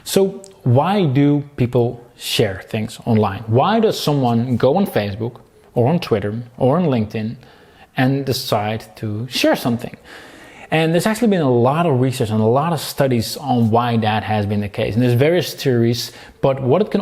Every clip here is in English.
So why do people share things online? Why does someone go on Facebook or on Twitter or on LinkedIn and decide to share something? And there's actually been a lot of research and a lot of studies on why that has been the case. And there's various theories, but what it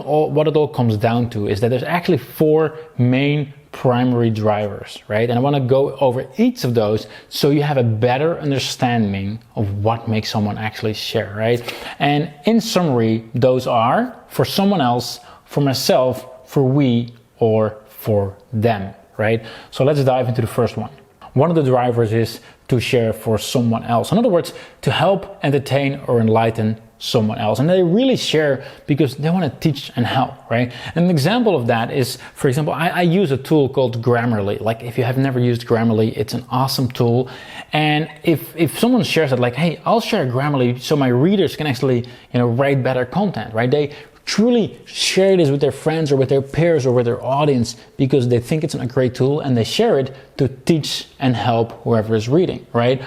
all comes down to is that there's actually 4 main primary drivers, right? And I want to go over each of those so you have a better understanding of what makes someone actually share, right? And in summary, those are for someone else, for myself, for we, or for them, right? So let's dive into the first one. One of the drivers is to share for someone else. In other words, to help, entertain, or enlighten someone else. And they really share because they want to teach and help, right? And an example of that is, for example, I use a tool called Grammarly. Like, if you have never used Grammarly, it's an awesome tool. And if someone shares it, like, hey, I'll share Grammarly so my readers can actually, write better content, right? They truly share this with their friends or with their peers or with their audience because they think it's a great tool and they share it to teach and help whoever is reading, right?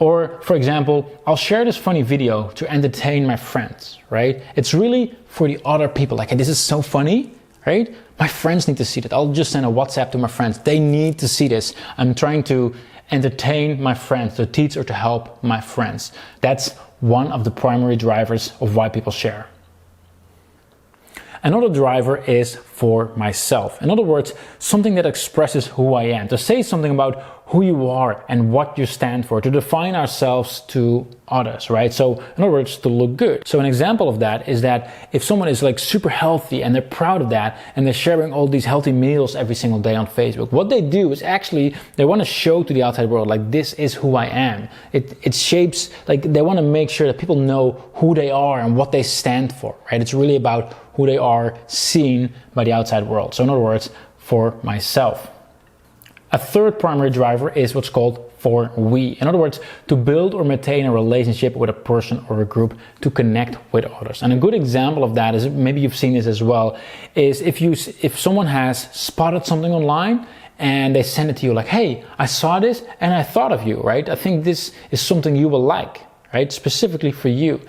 Or, for example, I'll share this funny video to entertain my friends, right? It's really for the other people, like, hey, this is so funny, right? My friends need to see that. I'll just send a WhatsApp to my friends. They need to see this. I'm trying to entertain my friends, to teach or to help my friends. That's one of the primary drivers of why people share. Another driver is for myself. In other words, something that expresses who I am, to say something about who you are and what you stand for, to define ourselves to others, right? So in other words, to look good. So an example of that is that if someone is like super healthy and they're proud of that and they're sharing all these healthy meals every single day on Facebook, what they do is actually they want to show to the outside world, like, this is who I am. It shapes, like, they want to make sure that people know who they are and what they stand for, right? It's really about who they are seen by the outside world. So in other words, for myself. A third primary driver is what's called for we. In other words, to build or maintain a relationship with a person or a group, to connect with others. And a good example of that is, maybe you've seen this as well, is if someone has spotted something online and they send it to you like, hey, I saw this and I thought of you, right? I think this is something you will like, right? Specifically for you.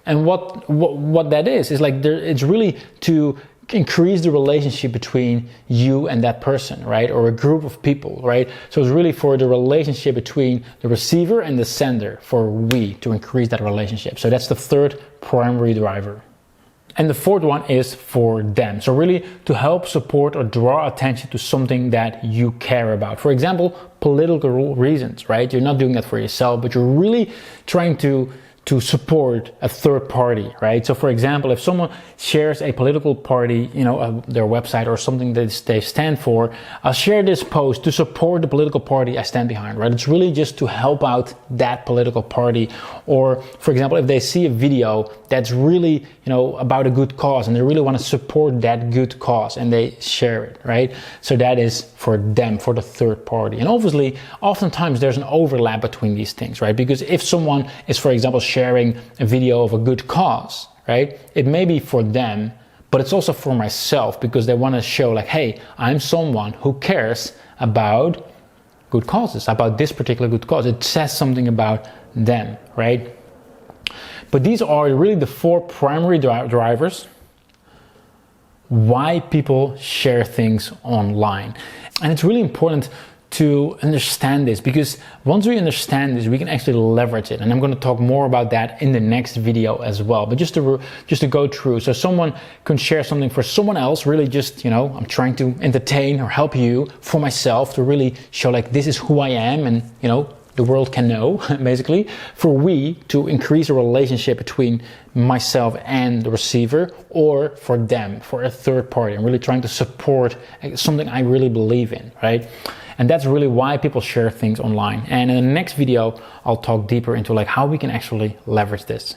And what that is like, it's really to increase the relationship between you and that person, right? Or a group of people, right? So it's really for the relationship between the receiver and the sender, for we, to increase that relationship. So that's the third primary driver. And the fourth one is for them. So really to help support or draw attention to something that you care about. For example, political reasons, right? You're not doing that for yourself, but you're really trying to support a third party, right? So for example, if someone shares a political party, their website or something that they stand for, I'll share this post to support the political party I stand behind, right? It's really just to help out that political party. Or for example, if they see a video that's really, about a good cause and they really want to support that good cause and they share it, right? So that is for them, for the third party. And obviously, oftentimes there's an overlap between these things, right? Because if someone is, for example, sharing a video of a good cause, right? It may be for them, but it's also for myself because they want to show like, hey, I'm someone who cares about good causes, about this particular good cause. It says something about them, right? But these are really the 4 primary drivers why people share things online. And it's really important to understand this, because once we understand this, we can actually leverage it. And I'm going to talk more about that in the next video as well. But just to go through, so someone can share something for someone else, really just, I'm trying to entertain or help you. For myself, to really show like, this is who I am, and the world can know, basically. For we, to increase a relationship between myself and the receiver, or for them, for a third party. I'm really trying to support something I really believe in, right? And that's really why people share things online. And in the next video, I'll talk deeper into like how we can actually leverage this.